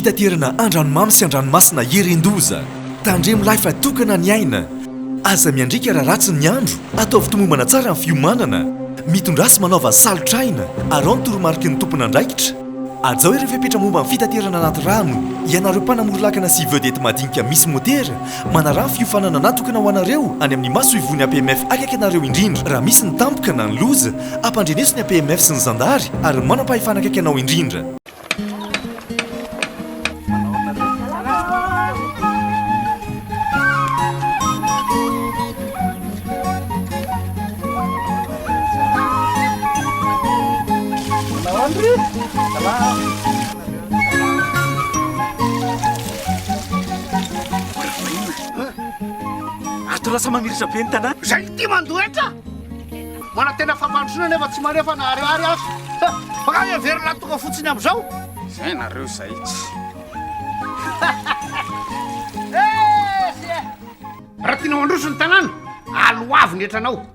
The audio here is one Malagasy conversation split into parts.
fitaterana andranomamy sy andranomasina herin'andro tandremo lahy fa tokana ny aina aza miandrika raha ratsy ny andro ataovy tomombana tsara ny fiomanana mitondrasy manaova salotraina arao ny toromarika ny tompona andraikitra azao ireo fepetra momba ny fitaterana anaty rano ianareo mpanamory-lakana sy vedety madinika misy motera manarah ny fiofanana natokana ho anareo any amin'ny maso ivony APMF akaiky anareo indrindra raha misy ny tampoka na ny loza ampandreneso ny APMF sy ny zandary ary manam-pahefana akaiky anao indrindra. Lasa mamiritra be ny tanàna zay ty mandoetra mana tena fampandrosoana nefa tsy manefa na ariary azo baka everina tonga fotsiny am'izao zay nareo zay tsy raha tiana mandroso ny tanàna aloavy ny etranao.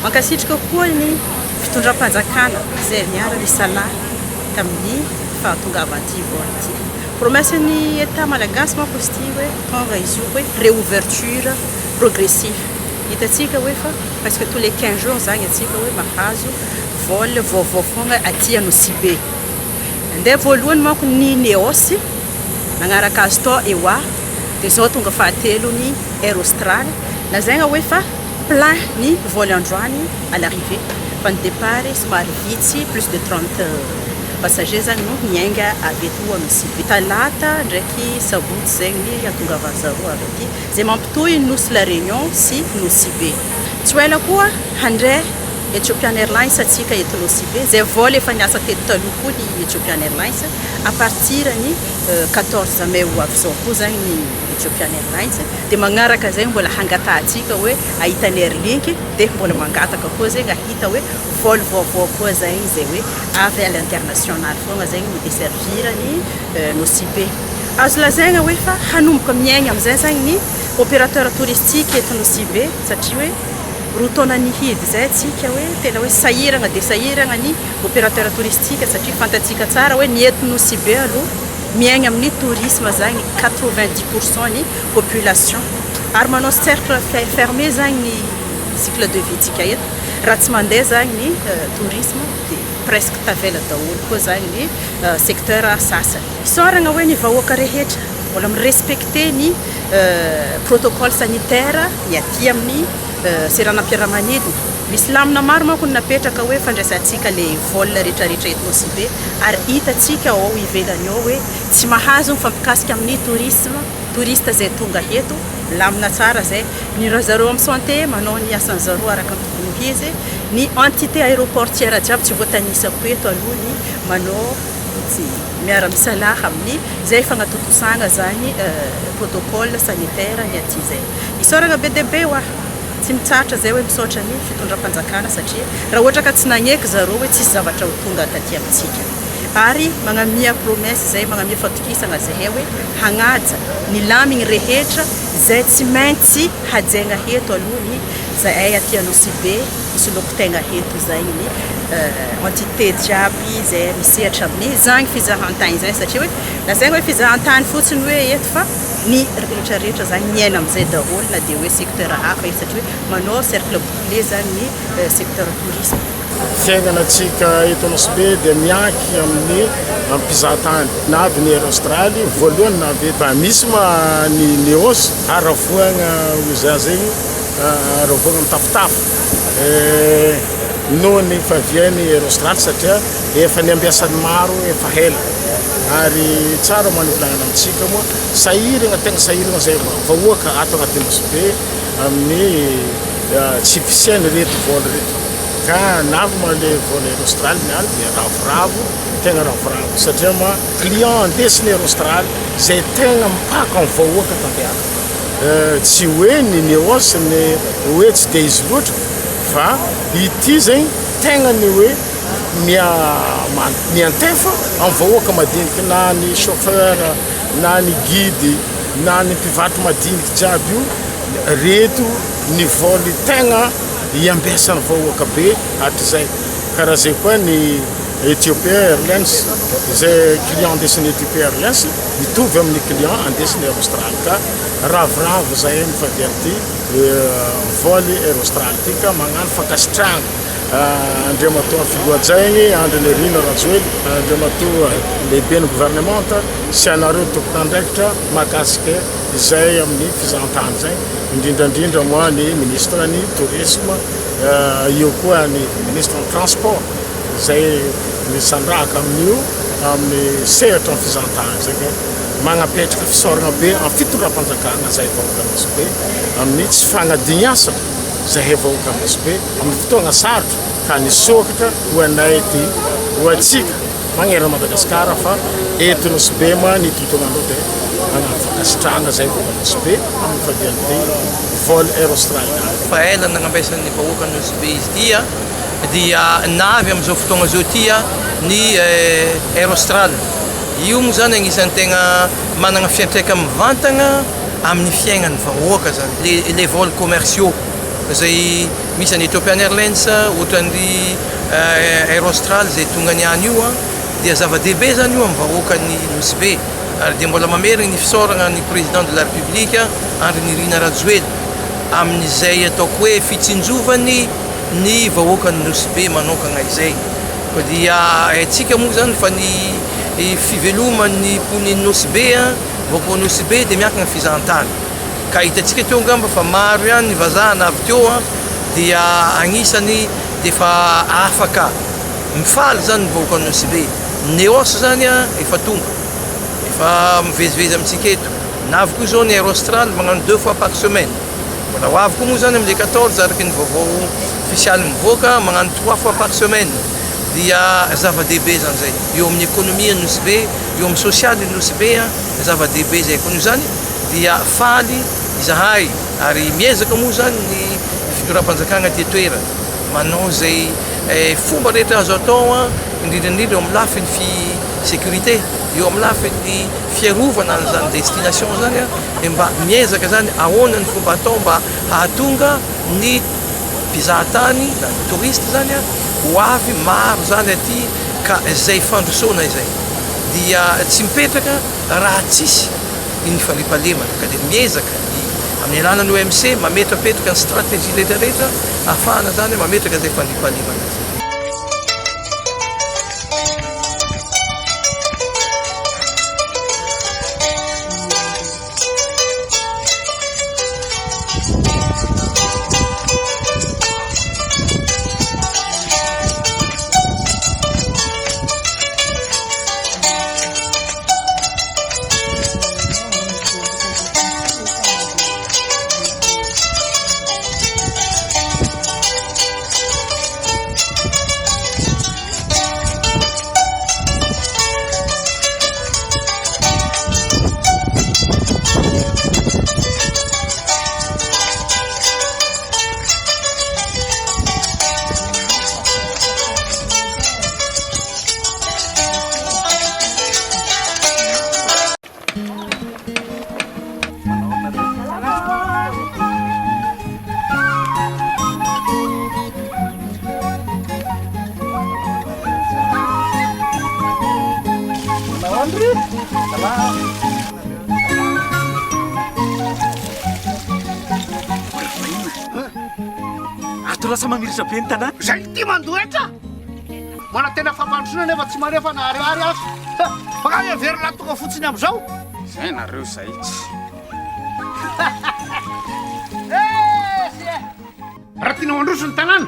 Mankasitrika koa ny fitondram-panjakana izay niara ny salahy tamin'ny fahatongavan'ny voanty. Promesse ny État malagasy manko izy ity hoe tonga izy io hoe réouverture progressive. Hitantsika hoe fa presque tous les 15 jours zany atsika hoe mahazo vol vaovao foagna aty Nosy Be. Andeha voalohany manko ny Neosy nagnaraka azy tao EOA dia zao tonga fahatelo ny Air Austral lazaigna hoe fa plein ni vol androany à l'arrivée. Fa ny départ somary vitsy plus de 30 passagers zany no miainga avy eto Nosy Be. Talata ndraiky Sabotsy zegny antongavan'ny zareo avy aty zay mampitohy Nosy la Réunion sy Nosy Be. Tsy ela koa handray Ethiopian Airlines atsika eto Nosy Be zay vol efa niasa teto taloha koa ny Ethiopian Airlines à partir ny 14 mai ho avy zao koa zany ny Ethiopian Airlines dia magnaraka zay mbola hangatahantsika hoe ahita ny Airlink dia mbola mangataka koa zegny ahita hoe vol vaovao koa zay zay hoe avy à l'international foagna zegny midesservir ny Nosy Be. Azo lazaigna hoe fa hanomboka miaigna amin'izay zany ny opérateur touristique eto Nosy Be satria hoe rotona ny hidy zay atsika hoe tena hoe sahiragna dia sahiragna ny opérateur touristique satria fantatsika tsara hoe ny eto Nosy Be aloha miaigna amin'ny tourisme zany 90% ny population ary manao cercle fermé zany ny cycle de vie tsika eto raha tsy mandeha zany ny tourisme dia presque tavela daholo koa zany ny secteur sasany. Isaoragna hoe ny vahoaka rehetra mbola mirespecte ny protocole sanitaire ny aty amin'ny seranam-piara-manidina. Misy lamina maro manko napetraka hoe fandraisantsika le vol rehetrarehetra eto Nosy Be ary hitatsika ao ivelany ao hoe tsy mahazo mifampikasika amin'ny touriste zay tonga eto lamina tsara zay ny zareo amin'ny santé manao ny asan'zareo araka ny tokony izy ny entité aéroportière jiaby tsy voatanisako eto aloha ny manao miara-misalaha amin'ny zay fagnatotosagna zany protocole sanitaire ny aty zay isoragna be dia be hoa tsy mitsatra zay hoe misaotra ny fitondram-panjakana satria raha ohatra ka tsy nagneky zareo hoe tsisy zavatra ho tonga taty amintsika ary magnamia promesse zay magnamia fatokisana zay hoe hagnaja ny lamigny rehetra zay tsy maintsy hajaigna eto aloha ny zay aty Nosy Be misy loko tegna eto zay ny entité jiaby zay misehatra amin'ny zany fizahan-tany zay satria hoe lazaigna hoe fizahan-tany fotsiny hoe eto fa ny rehetrarehetra zany miaina amin'izay daholo na dia hoe secteur hafa izy satria hoe manao cercle bouclé zany ny secteur tourisme. Fiainanatsika eto Nosy Be dia mianky amin'ny mpizahan-tany na avy ny Air Austral voalohany na avy eto misy ma ny Nosy aravoagna oza zegny aravoagna mitafotafo noho ny faviany Air Austral satria efa ny ambiasany maro efa hela ary tsara manolanana amintsika moa sahiragna tegna sahiragna zay vahoaka ato agnaty Nosy Be amin'ny tsy fisiany reto vol reto ka navy ma le vol Air Austral niany dia ravoravo tegna ravoravo satria ma client andesiny Air Austral zay tegna mipaka amin'ny vahoaka tandeaka tsy hoe ny Nosy ny hoe tsy dia izy loatra fa ity zegny tegna ny hoe miantefa amin'ny vahoaka madinika na ny chauffeur na ny guide na ny mpivarotra madinika jiaby io reto ny vol tegna iambesany vahoaka be hatrizay karaha zay koa ny Ethiopian Airlines zay client andesiny Ethiopian Airlines mitovy amin'ny client andesiny Air Austral ka ravoravo zay mifaviany ty vol Air Austral ty ka magnano fankasitrahana andriamatoa filohajaigny andriny rino rajoely andriamatoa lehibe ny gouvernemanta sy anareo tompon'andraikitra mahakasika izay amin'ny fizahan-tany zay indrindrandrindra moa ny ministre ny tourisme eo koa ny ministre ny transport zay misandrahaka amin'io amin'ny sehatra ny fizahan-tany zay ka magnapetraka fisaoragna be amin'ny fitondram-panjakana zay vahoaka Nosy Be amin'ny tsy fagnadiniasa zay vahoaka Nosy Be amin'ny fotoagna sarotra ka nisokatra ho anay ty ho atsika magnerana Madagasikara fa eto Nosy Be ma ny tontolonandro dia fankasitrahana zay vahoaka Nosy Be amin'ny faviany ty vol Air Austral fa ela nagnambesan'ny vahoaka Nosy Be izy tia dia navy amin'izao fotoagna zao tia ny Air Austral io moa zany agnisan'ny tegna managna fiantraika mivantagna amin'ny fiaignan'ny vahoaka zany les vols commerciaux zay misy any Ethiopian Airlines ohatran'ny Air Austral zay tonga niany io dia zava-dehibe zany io amin'ny vahoakan'ny Nosy Be ary dia mbola mamerigny ny fisaoragna ny président de la République Andry Nirina Rajoely amin'izay ataoko hoe fitsinjovany ny vahoakan'ny Nosy Be manokagna izay ko dia atsika moa zany fa ny fiveloman'ny poniny Nosy Be vahoaka Nosy Be dia miankina fizahan-tany ka hitatsika teo ngamba fa maro ihany ny vazaha avy teo dia agnisany dia efa afaka mifaly zany ny vahoaka Nosy Be Nosy zany efa tonga efa mivezivezy amintsika eto na avy koa zao ny Air Austral magnano 2 fois par semaine mbola ho avy koa moa zany amin'le 14 araky ny vaovao ofisialy mivoaka magnano 3 fois par semaine dia zava-dehibe zany zay eo amin'ny économie Nosy Be eo amin'ny social Nosy Be zava-dehibe zay koa zany dia faly izahay ary miezaka moa zany ny fitondram-panjakana ty toerana manao zay fomba rehetra azo atao indrindrandrindra eo amin'ny lafiny sécurité eo amin'ny lafiny fiarovana zany destination zany mba miezaka zany ahoana ny fomba atao mba hahatonga ny mpizahan-tany na touriste zany ho avy maro zany aty ka zay fandrosoana izay dia tsy mipetraka raha tsisy ny falipalemana ka dia miezaka amin'ny alalany OMC mametrapetraka ny stratégie rehetrarehetra ahafahana zany mametraka zay falipalemana zay ato lasa mamiritra be ny tanàna zay ty mandoetra mana tena fampandrosona nefa tsy manefa na ariary azo maka everina tonga fotsiny am'izao zay nareo zay tsy raha tianao androso ny tanàna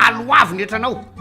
aloavy ny etranao